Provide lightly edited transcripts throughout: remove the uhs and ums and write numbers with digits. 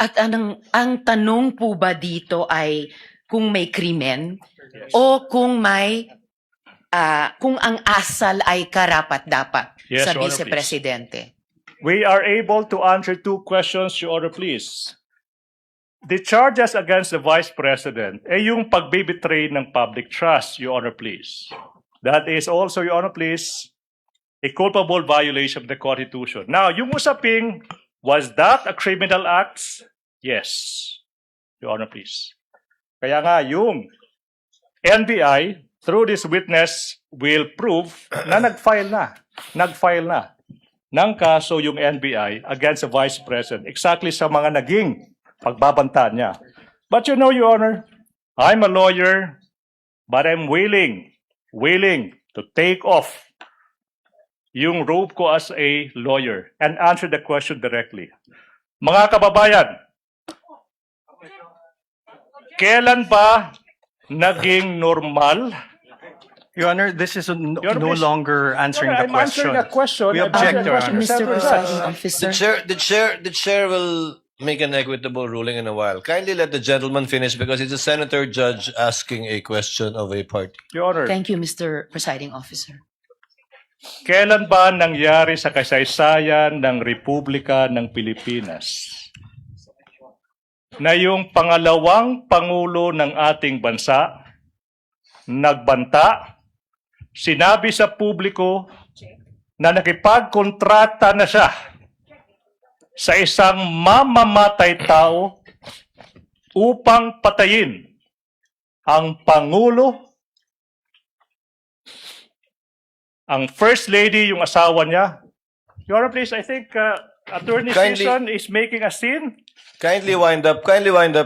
At ang tanong po ba dito ay kung may krimen o kung may kung ang asal ay karapat-dapat Yes, sa Your Honor, Vice Presidente? We are able to answer two questions, Your Honor, please. The charges against the Vice President ay yung pagbibitray ng public trust, Your Honor, please. That is also, Your Honor, please, a culpable violation of the Constitution. Now, yung usaping, was that a criminal act? Yes, Your Honor, please. Kaya nga, yung NBI, through this witness, will prove na nag-file na ng kaso yung NBI against the Vice President exactly sa mga naging pagbabanta niya. But you know, Your Honor, I'm a lawyer, but I'm willing to take off yung robe ko as a lawyer and answer the question directly. Mga kababayan, kailan ba naging normal? Your Honor, this is no Honor, please. longer answering the I'm answering a question. We I'm object, answering a Your question, Honor. Mr. Senator Presiding Judge. Officer. The chair will make an equitable ruling in a while. Kindly let the gentleman finish because it's a senator judge asking a question of a party. Your Honor, Thank you, Mr. Presiding Officer. kailan ba nangyari sa kasaysayan ng Republika ng Pilipinas na yung pangalawang pangulo ng ating bansa nagbanta, sinabi sa publiko na nakipagkontrata na siya sa isang mamamatay tao upang patayin ang Pangulo, ang First Lady, yung asawa niya. Your Honor, please, I think Attorney Kindly- Sison is making a scene. Kindly wind up,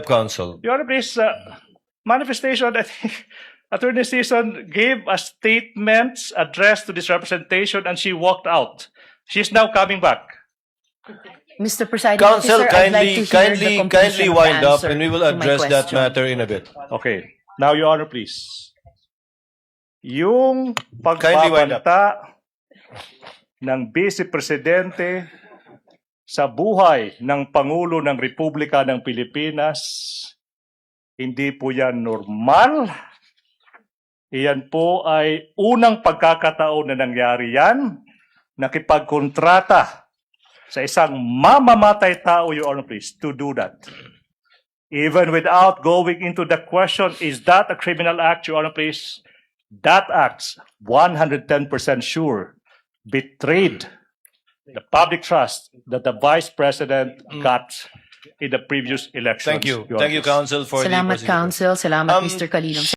counsel. Your Honor, please, manifestation, I think Attorney Sison gave a statement addressed to this representation and she walked out. She's now coming back. Mr. Presiding Counsel, Officer, I'd like to hear the kindly completion of the wind up answer and we will to my address that question. matter in a bit. Okay. Now, Your Honor, please. Yung Kindly wind up. pagbabanta ng Vice Presidente sa buhay ng Pangulo ng Republika ng Pilipinas, hindi po yan normal. Iyan po ay unang pagkakataon na nangyari yan, nakipagkontrata sa isang mamamatay tao, Your Honor, please, to do that. Even without going into the question, is that a criminal act, Your Honor, please? That act, 110% sure, betrayed the public trust that the Vice President got in the previous elections. Thank you. Your Thank you, Honor, please. counsel, for the Salamat, proceeding. Counsel. Salamat, Mr. Kalinong.